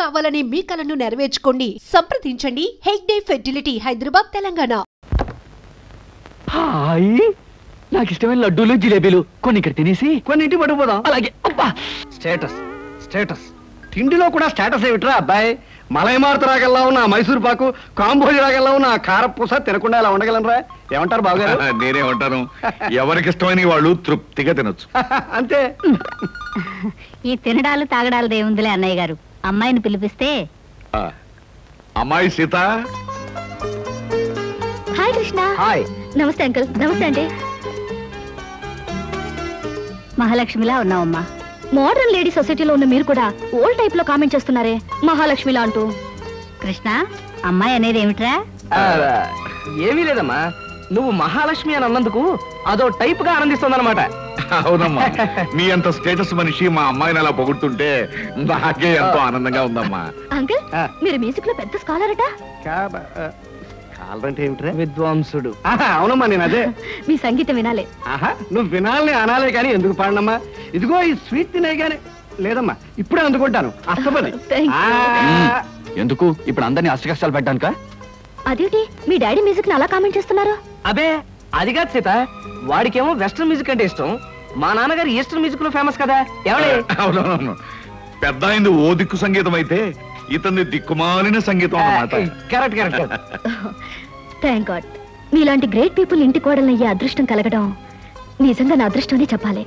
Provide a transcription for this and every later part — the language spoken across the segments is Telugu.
కావాలని మీ కలను నెరవేర్చుకోండి. సంప్రదించండి హెగ్డే ఫెర్టిలిటీ, హైదరాబాద్, తెలంగాణ. హాయ్, నాకు ఇష్టమైన లడ్డూలు జిలేబీలు కొన్ని ఇక్కడ తినేసి కొన్ని ఇంటి పట్టుకుపోదాం. అలాగే. అబ్బా, స్టేటస్ స్టేటస్ తిండిలో కూడా స్టేటస్ ఏమిట్రా అబ్బాయి? మలైమారుత రాగల్లా ఉన్న మైసూర్ పాకు, కాంబోజి రాగల్లా ఉన్న కారపూస తినకుండా ఇలా ఉండగలనరా? ఏమంటారు బావగారు? నేనే ఉంటాను. ఎవరికి ఇష్టమైన వాళ్ళు తృప్తిగా తినొచ్చు. అంతే. ఈ తినడాలు తాగడాలు దేవుందిలే అన్నయ్య గారు. అమ్మాయిని పిలిపిస్తే. అమ్మాయి సీత. హాయ్ కృష్ణ. హాయ్. నమస్తే అంకుల్. నమస్తే అండి. మహాలక్ష్మిలా ఉన్నావమ్మా. మోడర్న్ లేడీ సొసైటీలో ఉన్న మీరు కూడా ఓల్డ్ టైప్ లో కామెంట్ చేస్తున్నారే మహాలక్ష్మిలా అంటూ. కృష్ణ, అమ్మాయి అనేది ఏమిట్రా? ఏమీ లేదమ్మా, నువ్వు మహాలక్ష్మి అని అన్నందుకు అదో టైప్ గా ఆనందిస్తుందన్నమాట. అవునమ్మా, మీ అంత స్టేటస్ మనిషి మా అమ్మాయిని అలా పొగుడుతుంటే నాకే ఎంతో ఆనందంగా ఉందమ్మా. అంకుల్, మీరు మ్యూజిక్ లో పెద్ద స్కాలర్ అట. కాలంటే ఏమిట్రా? విద్వాంసుడు. అవునమ్మా, నేను అదే. మీ సంగీతం వినాలే. నువ్వు వినాలని అనాలే కానీ ఎందుకు పాడనమ్మా? ఇదిగో ఈ స్వీట్ తినే గానీ లేదమ్మా, ఇప్పుడే అందుకుంటాను. అస్తపది. ఎందుకు ఇప్పుడు అందరినీ అష్ట కష్టాలు పెట్టడానిక? అదేంటి మీ డాడీ మ్యూజిక్ ని అలా కామెంట్ చేస్తున్నారు? అబే, అది కాదు సీత, వాడికేమో వెస్టర్న్ మ్యూజిక్ అంటే ఇష్టం. మా నాన్నగారు ఈస్టర్న్ మ్యూజిక్ లో ఫేమస్ కదా. అవునవును, పెద్ద అయింది ఓ దిక్కు సంగీతం అయితే ఇతని దిక్కుమాలిన సంగీతం అన్నమాట. Correct correct. థ్యాంక్ గాడ్, మీలాంటి గ్రేట్ పీపుల్ ఇంటి కోడలు అయ్యే అదృష్టం కలగడం నిజంగా నా అదృష్టం అని చెప్పాలి.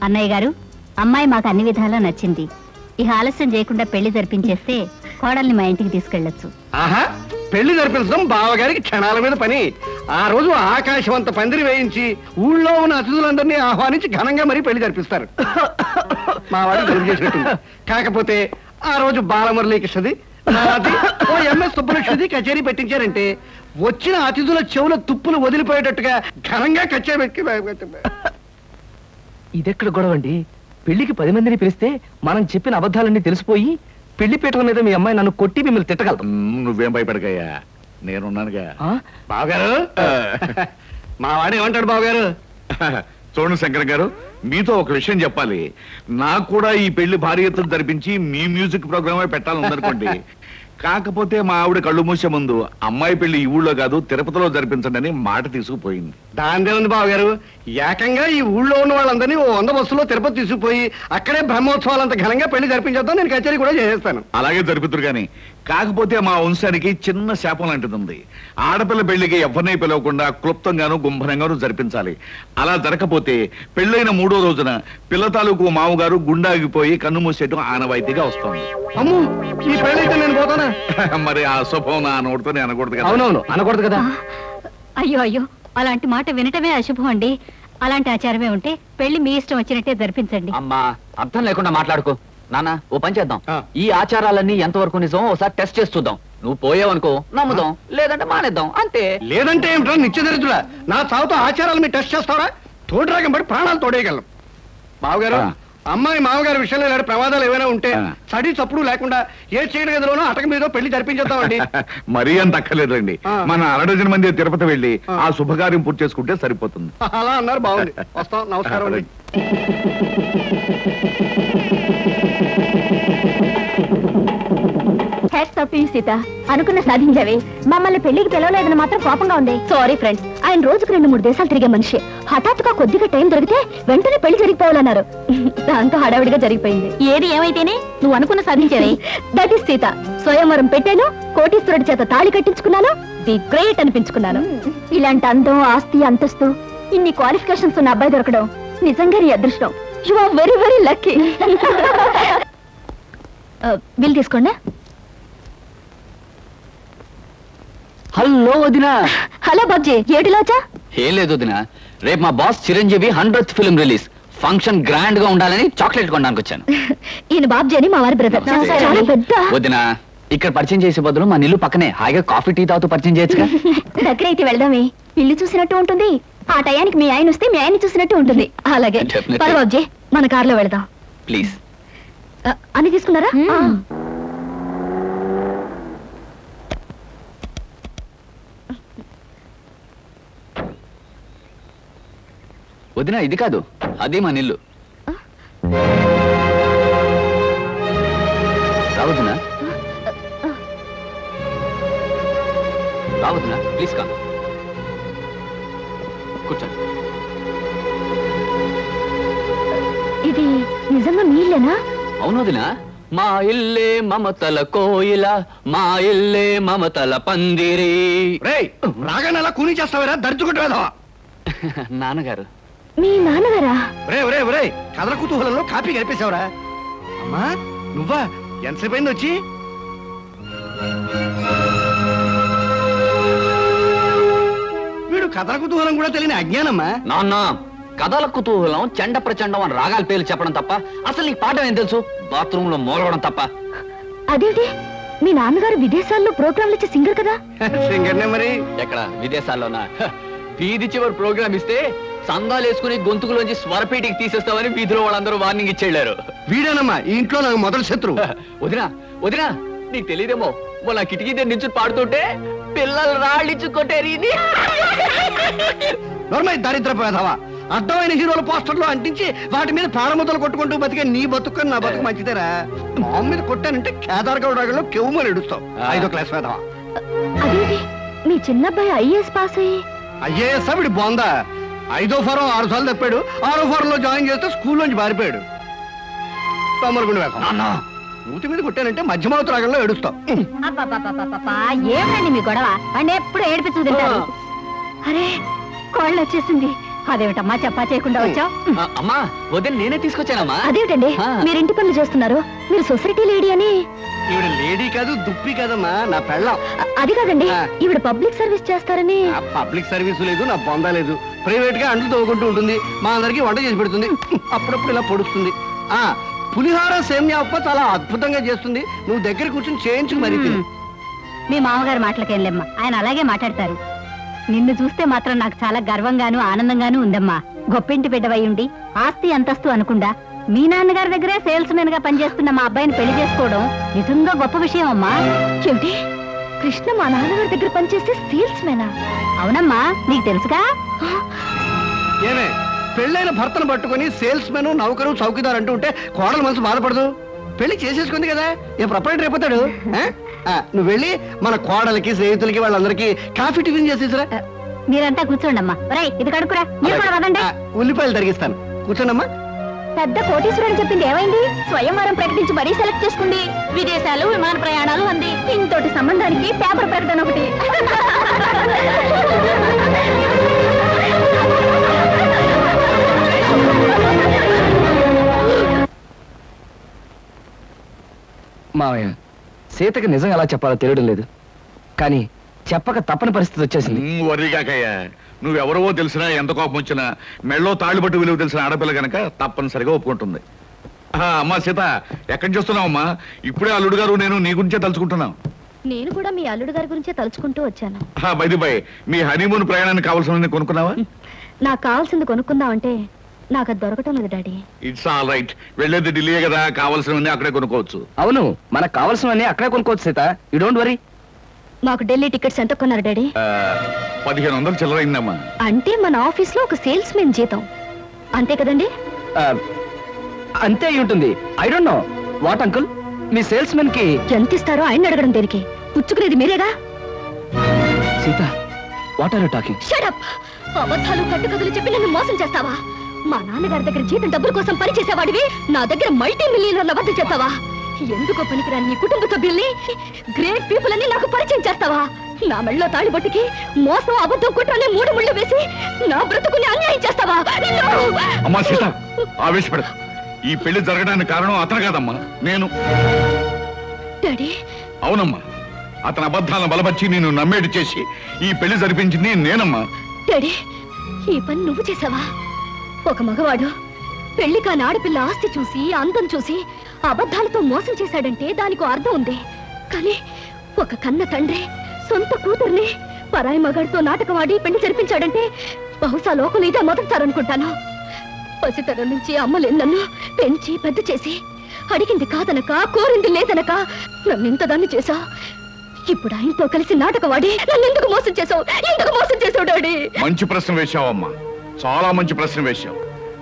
అన్నయ్య గారు, అమ్మాయి మాకు అన్ని విధాలా నచ్చింది. ఇక ఆలస్యం చేయకుండా పెళ్లి జరిపించేస్తే కోడల్ని మా ఇంటికి తీసుకెళ్లొచ్చు. పెళ్లి జరిపించడం బావగారికి క్షణాల మీద పని. ఆ రోజు ఆకాశం అంత పందిరి వేయించి ఊళ్ళో ఉన్న అతిథులందరినీ ఆహ్వానించి ఘనంగా మరీ పెళ్లి జరిపిస్తారు. మా వాడికి జరుగు చేసినట్టుంది. కాకపోతే ఆ రోజు బాలమురళీకృష్ణది, ఓ ఎంఎస్ సుబ్బలక్ష్మిది కచేరీ పెట్టించారంటే వచ్చిన అతిథుల చెవుల తుప్పులు వదిలిపోయేటట్టుగా ఘనంగా కచేరీ పెట్టి. ఇదెక్కడ గొడవండి? పెళ్లికి 10 మందిని పిలిస్తే మనం చెప్పిన అబద్ధాలన్నీ తెలిసిపోయి పెళ్లి పీటల మీద మీ అమ్మాయి నన్ను కొట్టి మిమ్మల్ని తిట్టగలదు. నువ్వేం భయపడకయ్యా, నేనున్నానుగా. బావగారు, మా వాడు ఏమంటాడు బావగారు? చూడండి శంకర్ గారు, మీతో ఒక విషయం చెప్పాలి. నాకు కూడా ఈ పెళ్లి భారీ ఎత్తున జరిపించి మీ మ్యూజిక్ ప్రోగ్రామే పెట్టాలనుకోండి. కాకపోతే మా ఆవిడ కళ్ళు మూసే ముందు అమ్మాయి పెళ్లి ఈ ఊళ్ళో కాదు తిరుపతిలో జరిపించండి అని మాట తీసుకుపోయింది. దాందే ఉంది బావగారు, ఏకంగా ఈ ఊళ్ళో ఉన్న వాళ్ళందరినీ 100 బస్సులో తిరుపతి తీసుకుపోయి అక్కడే బ్రహ్మోత్సవాలంత ఘనంగా పెళ్లి జరిపించేద్దాం. నేను కచేరీ కూడా చేసేస్తాను. అలాగే జరుపుతురు గాని, కాకపోతే మా వంశానికి చిన్న శాపం లాంటిది ఉంది. ఆడపిల్ల పెళ్లికి ఎవరిని పిలవకుండా క్లుప్తంగాను గుంభనంగాను జరిపించాలి. అలా జరగకపోతే పెళ్ళైన 3వ రోజున పిల్ల తాలూకు మామగారు గుండాగిపోయి కన్ను మూసేయటం ఆనవాయితీగా వస్తుంది. అమ్ము, ఈ పెళ్ళైతే నేను పోతానా? మరి ఆ శుభం నా నోటితోనే అనకూడదు కదా. అవునవును, అనకూడదు కదా. అయ్యో అయ్యో, అలాంటి మాట వినటమే అశుభం అండి. అలాంటి ఆచారమే ఉంటే పెళ్లి మీ ఇష్టం వచ్చినట్టే జరిపించండి. అమ్మా, అర్థం లేకుండా మాట్లాడుకో. నాన్న, ఓ పని చేద్దాం. ఈ ఆచారాలన్నీ ఎంతవరకు నిజం ఒకసారి టెస్ట్ చేసి చూద్దాం. నువ్వు పోయావనుకో నమ్ముదాం, లేదంటే మానేద్దాం, అంతే. లేదంటే ఏమిటో నిత్యదరిద్రుడా, నా చావుతో ఆచారాలు మీరు టెస్ట్ చేస్తారా? తోడురాగం పడి ప్రాణాలు తోడేయగలం. బావగారు, అమ్మాయి మామగారి విషయంలో ఇలాంటి ప్రమాదాలు ఏమైనా ఉంటే చడి చప్పుడు లేకుండా ఏ చీడ గదిలోనో అటక మీద పెళ్లి జరిపించేద్దామండి. మరీ అంత అక్కర్లేదండి. మన 1/2 మంది తిరుపతి వెళ్ళి ఆ శుభకార్యం పూర్తి చేసుకుంటే సరిపోతుంది. అలా అన్నారు, బాగుంది. వస్తాం, నమస్కారం అండి. సీత, అనుకున్న సాధించావే. మమ్మల్ని పెళ్లికి పిలవలేదని మాత్రం కోపంగా ఉంది. సారీ ఫ్రెండ్స్, ఆయన రోజుకు 2-3 దేశాలు తిరిగే మనిషి. హఠాత్తుగా కొద్దిగా టైం దొరికితే వెంటనే పెళ్లి జరిగిపోవాలన్నారు. దాంతో హడావిడిగా జరిగిపోయింది. ఏది ఏమైతేనే నువ్వు అనుకున్న సాధించావే. That is Sita. స్వయంవరం పెట్టాను, కోటీశ్వరుడి చేత తాళి కట్టించుకున్నాను, ది గ్రేట్ అనిపించుకున్నాను. ఇలాంటి అందం, ఆస్తి, అంతస్తు, ఇన్ని క్వాలిఫికేషన్స్ ఉన్న అబ్బాయి దొరకడం నిజంగా నీ అదృష్టం. You are very very lucky. Bill తీసుకోండి. హలో వదినా. హలో బాబ్జీ, ఏటిలోచా? ఏం లేదు వదినా, రేపు మా boss Chiranjeevi 100th film release. Function grand గా ఉండాలని చాక్లెట్ కొనడానికి వచ్చాను. ఈయన బాబ్జీ అని మా వారి బ్రదర్. వదినా, ఇక్కడ పరిచయం చేసే బదులు మా ఇల్లు పక్కనే హాయిగా కాఫీ టీ తాగుతూ పరిచయం చేయొచ్చుగా. దగ్గర అయితే వెళ్దామే, ఇల్లు చూసినట్టు ఉంటుంది. ఆ టయానికి మీ ఆయన వస్తే మీ ఆయన చూసినట్టు ఉంటుంది. అలాగే పద బాబ్జీ, మన కార్లో వెళ్దాం ప్లీజ్. అన్ని తీసుకున్నారా? వదినా, ఇది కాదు, అది మన ఇల్లు. రావద్దునా రావద్దునా ప్లీజ్ కా కూర్చోండి. ఇది నిజంగా మీ ఇల్లేనా? అవును వదినా, మా ఇల్లే మమతల కోయిల, మా ఇల్లే మమతల పందిరి. రేయ్ రాగానే అలా కూని చేస్తావేరా దర్జుకుంటు వేదవా. నాన్నగారు. మీ నాన్నగారా? రే కథల కుతూహలంలో కాపీ కలిపేశావురా. అమ్మా నువ్వా? ఎంతసేపు అయింది వచ్చి? వీడు కథల కుతూహలం కూడా తెలియని అజ్ఞానమ్మా. నాన్న, కథల కుతూహలం చండ ప్రచండం అని రాగాల పేర్లు చెప్పడం తప్ప అసలు నీకు పాఠం ఏం తెలుసు? బాత్రూమ్ లో మూలవడం తప్ప. అదేంటి, మీ నాన్నగారు విదేశాల్లో ప్రోగ్రాంలు ఇచ్చే సింగర్ కదా? సింగర్నే మరి. ఎక్కడ విదేశాల్లోనా? వీధి చివరి ప్రోగ్రామ్ ఇస్తే సందాలు వేసుకుని గొంతుకులోంచి స్వరపేటికి తీసేస్తామని వీధిలో వాళ్ళందరూ వార్నింగ్ ఇచ్చేళ్లారు. వీడేనమ్మా ఈ ఇంట్లో నాకు మొదటి శత్రువు. వదినా వదినా, నీకు తెలియదేమో, మొన్న కిటికీ దగ్గర నుంచి పాడుతుంటే పిల్లలు రాళ్ళిచ్చు కొట్టేరి. నోర్మై దరిద్రపు వేధవా. అడ్డమైన హీరోల పోస్టర్లు అంటించి వాటి మీద ప్రాణముద్దలు కొట్టుకుంటూ బతికే నీ బతుకు నా బతుకు మంచిదేరా. మామ మీద కొట్టానంటే కేదార్గౌడ్ రాగంలో కెవ్వుమని ఎడుస్తావు. 5వ క్లాస్ వేధవా. అదేంటి, మీ చిన్నబ్బాయి ఐఏఎస్ పాస్ అయ్యి? అయ్యేసా వీడి బోందా. 5వ ఫారం 6 సార్లు తప్పాడు. 6వ ఫారంలో జాయిన్ చేస్తే స్కూల్లోంచి పారిపోయాడు. తొమ్మలగుండు వేధవా. మూతి మీద కొట్టానంటే మధ్యమావతి రాగంలో ఏడుస్తావు. ఏమిటండి మీ గొడవ? అంటే ఎప్పుడు ఏడిపించు తింటారు. అరే కోళ్ళు వచ్చేసింది. అదేమిటమ్మా చెప్పా చేయకుండా వచ్చావు? అమ్మా వదిన నేనే తీసుకొచ్చానమ్మా. అదేమిటండి మీరు ఇంటి పనులు చేస్తున్నారు? మీరు సొసైటీ లేడీ అని. ఈవిడ లేడీ కాదు దుప్పి కాదమ్మా, నా పెళ్ళం. అది కాదండి, ఈవిడ పబ్లిక్ సర్వీస్ చేస్తారని. పబ్లిక్ సర్వీస్ లేదు, నా బొందా లేదు. ప్రైవేట్ గా అంట్లు తోగుకుంటూ ఉంటుంది. మా అందరికి వంట చేసి పెడుతుంది. అప్పుడప్పుడు ఇలా పొడుస్తుంది. పులిహార సేమ్యా ఉప్మా చాలా అద్భుతంగా చేస్తుంది. నువ్వు దగ్గర కూర్చొని చేయించుకు మరి తిను. మీ మామగారు మాటలకేం లేమ్మా, ఆయన అలాగే మాట్లాడతారు. నిన్ను చూస్తే మాత్రం నాకు చాలా గర్వంగాను ఆనందంగాను ఉందమ్మా. గొప్పింటి బిడ్డవై ఉండి ఆస్తి అంతస్తు అనుకుండా మీ నాన్నగారి దగ్గరే సేల్స్ మెన్ గా పనిచేస్తున్న మా అబ్బాయిని పెళ్లి చేసుకోవడం నిజంగా గొప్ప విషయం అమ్మా. చెవిటి కృష్ణ మా నాన్నగారి దగ్గర పనిచేస్తే సేల్స్ మెనా? అవునమ్మా, నీకు తెలుసుగా. ఏమే పెళ్ళైన భర్తను పట్టుకుని సేల్స్ మెన్ నౌకరు చౌకీదార్ అంటూ ఉంటే కోడల మనసు బాధపడదు. పెళ్లి చేసేసుకుంది కదా, ఏ ప్రొపరేటర్ అయిపోతాడు. నువ్వు వెళ్ళి మన కోడలకి స్నేహితులకి వాళ్ళందరికీ కాఫీ టిఫిన్ చేసేసిరా. మీరంతా కూర్చోండమ్మా. ఇది కడుకురా. ఉల్లిపాయలు తరిగిస్తాను, కూర్చోండమ్మా. పెద్ద కోటీశ్వరుడు చెప్పింది ఏమైంది? స్వయంవరం ప్రకటించి మరీ సెలెక్ట్ చేసుకుంది. విదేశాలు విమాన ప్రయాణాలు అంది. ఇంతటి సంబంధానికి పేపర్ ప్రకటన ఒకటి. మావయ్య, సీతకి నిజం ఎలా చెప్పాలో తెలియడం లేదు, కానీ చెప్పక తప్పని పరిస్థితి వచ్చేసింది. వరిగాకయ్యా, నువ్వెవరవో తెలిసినా ఎంత కోపం వచ్చినా మెళ్ళో తాళ్ళు పట్టు విలువ తెలిసిన ఆడపిల్ల గనక తప్పనిసరిగా ఒప్పుకుంటుంది. అమ్మా సీత, ఎక్కడి చూస్తున్నావమ్మా? ఇప్పుడే అల్లుడు గారు నేను నీ గురించే తలుచుకుంటున్నాం. నేను కూడా మీ అల్లుడు గారి గురించే తలుచుకుంటూ వచ్చాను. బైది బై, మీ హనీమూన్ ప్రయాణానికి కావాల్సిన కొనుక్కున్నావా? నాకు కావాల్సింది కొనుక్కుందామంటే నాకు అది దొరకటం లేదు డాడీ. ఇట్స్ ఆల్ రైట్, వెళ్ళేది ఢిల్లీ కదా, కావాల్సినవన్నీ అక్కడే కొనుక్కోవచ్చు. అవును, మనకు కావాల్సినవన్నీ అక్కడే కొనుక్కోవచ్చు సీత, యూ డోంట్ వరీ. మాకు ఢిల్లీ టికెట్స్ ఎంత కొన్నారు డాడీ? 1500 చిల్లరైందమ్మా. అంటే మన ఆఫీస్ లో ఒక సేల్స్ మెన్ జీతం అంతే కదండి? అంతే అయి ఉంటుంది. I don't know what uncle, మీ సేల్స్ మెన్ కి ఎంత ఇస్తారో ఆయన అడగడం దేనికి? పుచ్చుకునేది మీరేగా. Sita, what are you talking? Shut up. అబద్ధాలు కట్టుకథలు చెప్పి నన్ను మోసం చేస్తావా? మా నాన్నగారి దగ్గర జీతం డబ్బుల కోసం పని చేసేవాడివి నా దగ్గర మల్టీ మిలియనర్ల వద్ద చేస్తావా? ఎందుకో పనికిరాని నీ కుటుంబ సభ్యుల్ని, గ్రేట్ పీపుల్ అని నాకు పరిచయం చేస్తావా? నా మెళ్ళలో తాళిబొట్టుకి మోసం అబద్ధం కుట్రని 3 ముళ్ళు వేసి నా బ్రతుకుని అన్యాయం చేస్తావా? అమ్మా సీత, ఆవేశపడ. ఈ పెళ్లి జరగడానికి కారణం అతను కాదమ్మా, నేను. డాడీ. అవునమ్మా, అతని అబద్ధాలను బలపరిచి నేను నమ్మేటి చేసి ఈ పెళ్లి జరిపించింది నేనమ్మా. డాడీ, ఈ పని నువ్వు చేసావా? ఒక మగవాడు పెళ్లి కాని ఆడపిల్ల ఆస్తి చూసి అందం చూసి అబద్ధాలతో మోసం చేశాడంటే దానికి అర్థం ఉంది. కానీ ఒక కన్న తండ్రి సొంత కూతుర్ని పరాయి మగాడితో నాటకవాడి పెళ్లి జరిపించాడంటే బహుశా లోకం ఇదే మొదటిసారనుకుంటాను. పసితరం నుంచి అమ్మలేని నన్ను పెంచి పెద్ద చేసి అడిగింది కాదనక కోరింది లేదనక నన్ను ఇంతదాన్ని చేశా. ఇప్పుడు ఆయనతో కలిసి నాటకవాడి నన్ను ఎందుకు మోసం చేశావు? ఎందుకు మోసం చేశావు డాడీ? మంచి ప్రశ్న వేశావమ్మా, చాలా మంచి ప్రశ్న వేశావు.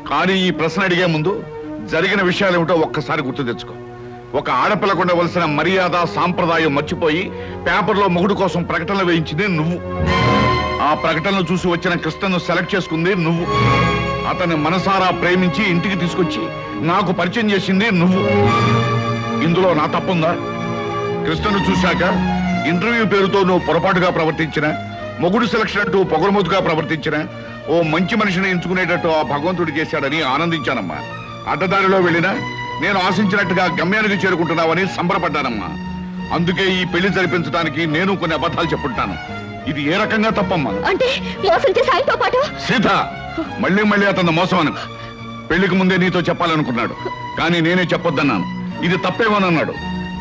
కానీ ఈ ప్రశ్న అడిగే ముందు జరిగిన విషయాలు ఏమిటో ఒక్కసారి గుర్తు తెచ్చుకో. ఒక ఆడపిల్లకు ఉండవలసిన మర్యాద సాంప్రదాయం మర్చిపోయి పేపర్లో మొగుడు కోసం ప్రకటనలు వేయించింది నువ్వు. ఆ ప్రకటనలు చూసి వచ్చిన కృష్ణను సెలెక్ట్ చేసుకుంది నువ్వు. అతన్ని మనసారా ప్రేమించి ఇంటికి తీసుకొచ్చి నాకు పరిచయం చేసింది నువ్వు. ఇందులో నా తప్పుందా? కృష్ణను చూశాక ఇంటర్వ్యూ పేరుతో నువ్వు పొరపాటుగా ప్రవర్తించిన, మొగుడు సెలక్షన్ అంటూ పొగరమోతుగా ప్రవర్తించిన, ఓ మంచి మనిషిని ఎంచుకునేటట్టు ఆ భగవంతుడు చేశాడని ఆనందించానమ్మా. అడ్డదారిలో వెళ్ళినా నేను ఆశించినట్టుగా గమ్యానికి చేరుకుంటున్నావని సంబరపడ్డానమ్మా. అందుకే ఈ పెళ్లి జరిపించడానికి నేను కొన్ని అబద్ధాలు చెప్పుంటాను. ఇది ఏ రకంగా తప్పమ్మా? అంటే మోసం చేసి ఆయనతో పాటు సీత, మళ్ళీ అతను మోసం అను. పెళ్లికి ముందే నీతో చెప్పాలనుకున్నాడు, కానీ నేనే చెప్పొద్దన్నాను. ఇది తప్పేమోనన్నాడు,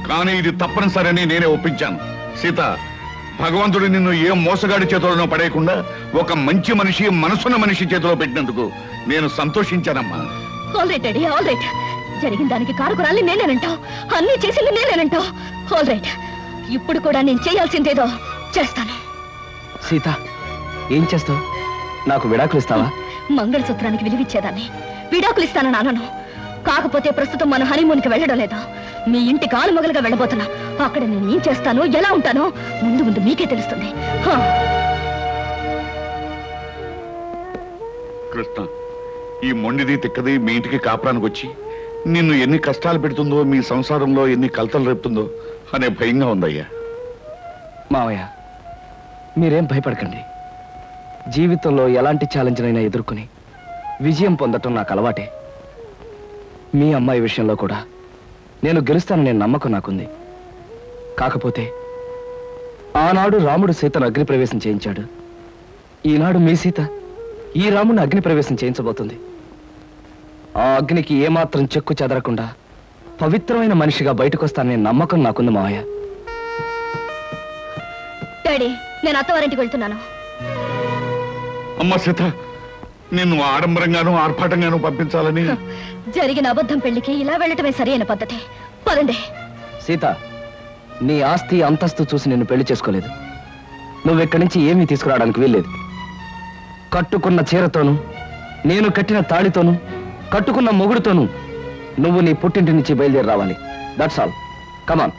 కానీ ఇది తప్పనిసరని నేనే ఒప్పించాను. సీత, భగవంతుడు నిన్ను ఏ మోసగాడి చేతులను పడేయకుండా ఒక మంచి మనిషి, మనసున్న మనిషి చేతిలో పెట్టినందుకు నేను సంతోషించానమ్మా. All right daddy, all right. జరిగిన దానికి కారుకురాలి నేనేనంటావు, అన్ని చేసింది నేనేనంటావు. ఆల్ రైట్, ఇప్పుడు కూడా నేను చేయాల్సిందేదో చేస్తాను. సీత, ఏం చేస్తావు? నాకు విడాకులు ఇస్తావా? మంగళసూత్రానికి విలువిచ్చేదాన్ని విడాకులు ఇస్తానని అనను. కాకపోతే ప్రస్తుతం మన హనీమూన్కి వెళ్ళడం లేదా, మీ ఇంటి కాలు మొగలుగా వెళ్ళబోతున్నా. అక్కడ నేను ఏం చేస్తానో, ఎలా ఉంటానో ముందు ముందు మీకే తెలుస్తుంది. కృష్ణ, ఈ మొండిది తిక్కది మీ ఇంటికి కాపురానికి వచ్చి నిన్ను ఎన్ని కష్టాలు పెడుతుందో, మీ సంసారంలో ఎన్ని కలతలు రేపుతుందో అనే భయంగా ఉందయ్యా. మావయ్య, మీరేం భయపడకండి. జీవితంలో ఎలాంటి ఛాలెంజ్నైనా ఎదుర్కొని విజయం పొందటం నాకు అలవాటే. మీ అమ్మాయి విషయంలో కూడా నేను గెలుస్తాననే నమ్మకం నాకుంది. కాకపోతే ఆనాడు రాముడు సీతను అగ్నిప్రవేశం చేయించాడు. ఈనాడు మీ సీత ఈ రాముడిని అగ్నిప్రవేశం చేయించబోతుంది. ఆ అగ్నికి ఏమాత్రం చెక్కు చెదరకుండా పవిత్రమైన మనిషిగా బయటకొస్తాననే నమ్మకం నాకుంది మావయ్య. డాడీ, నేను అత్తవారింటికి వెళ్తున్నాను. అమ్మ సీత, నిన్ను ఆడంబరంగానూ ఆర్భాటంగానూ పంపించాలని జరిగిన అబద్ధం పెళ్లికి ఇలా వెళ్ళటమే సరైన పద్ధతి. పదండి. సీత, నీ ఆస్తి అంతస్తు చూసి నిన్ను పెళ్లి చేసుకోలేదు. నువ్వెక్కడి నుంచి ఏమీ తీసుకురావడానికి వీల్లేదు. కట్టుకున్న చీరతోనూ, నేను కట్టిన తాళితోనూ, కట్టుకున్న మొగుడుతోనూ నువ్వు నీ పుట్టింటి నుంచి బయలుదేరి రావాలి. That's all. కమాన్.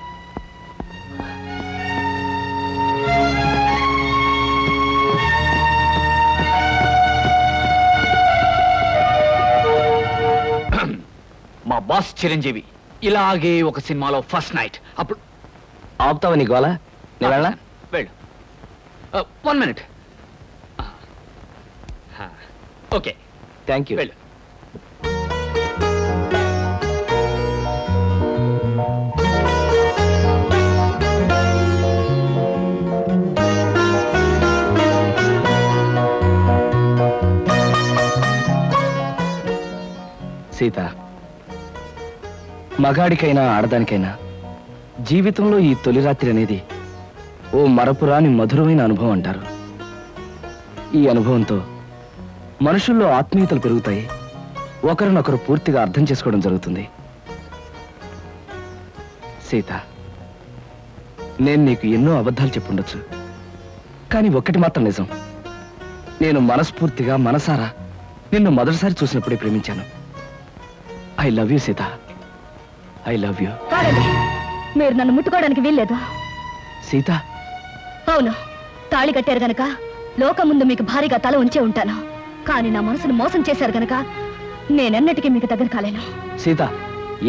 మా బాస్ చిరంజీవి ఇలాగే ఒక సినిమాలో ఫస్ట్ నైట్. అప్పుడు ఆపుతావా నీ గోల? నేను వెళ్ళా? వెళ్ళు. 1 minute. Okay, thank you. వెళ్ళు. సీత, మగాడికైనా ఆడదానికైనా జీవితంలో ఈ తొలి రాత్రి అనేది ఓ మరపురాని మధురమైన అనుభవం అంటారు. ఈ అనుభవంతో మనుషుల్లో ఆత్మీయతలు పెరుగుతాయి, ఒకరినొకరు పూర్తిగా అర్థం చేసుకోవడం జరుగుతుంది. సీత, నేను నీకు ఎన్నో అబద్ధాలు చెప్పుండొచ్చు, కానీ ఒక్కటి మాత్రం నిజం. నేను మనస్ఫూర్తిగా మనసారా నిన్ను మొదటిసారి చూసినప్పుడే ప్రేమించాను. I love you Sita, I love you. కాదండి, మీరు నన్ను ముట్టుకోవడానికి వీల్లేదు. సీత, అవును, తాళి కట్టారు గనక లోకం ముందు మీకు భారీగా తల ఉంచే ఉంటాను. కానీ నా మనసును మోసం చేశారు గనక నేనెన్నటికీ మీకు దగ్గర కాలేను. సీత,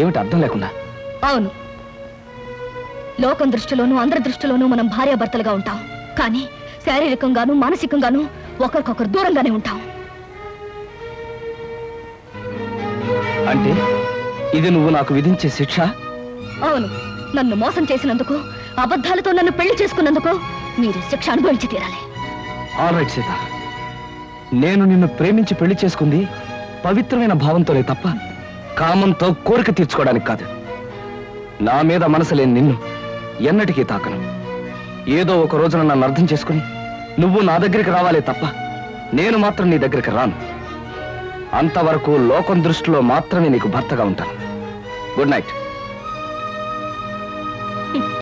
ఏమిటి అర్థం లేకుండా? అవును, లోకం దృష్టిలోనూ అందరి దృష్టిలోనూ మనం భార్యాభర్తలుగా ఉంటాం, కానీ శారీరకంగానూ మానసికంగానూ ఒకరికొకరు దూరంగానే ఉంటాం. అంటే ఇది నువ్వు నాకు విధించే శిక్ష? అవును, నన్ను మోసం చేసినందుకు, అబద్ధాలతో నన్ను పెళ్లి చేసుకున్నందుకు మీరు శిక్ష అనుభవించి తీరాలి. ఆల్ రైట్ సీత, నేను నిన్ను ప్రేమించి పెళ్లి చేసుకుంది పవిత్రమైన భావంతోనే తప్ప కామంతో కోరిక తీర్చుకోవడానికి కాదు. నా మీద మనసు లేని నిన్ను ఎన్నటికీ తాకను. ఏదో ఒక రోజున నన్ను అర్థం చేసుకుని నువ్వు నా దగ్గరికి రావాలే తప్ప నేను మాత్రం నీ దగ్గరికి రాను. అంతవరకు లోకం దృష్టిలో మాత్రమే నీకు భర్తగా ఉంటాను. Good night.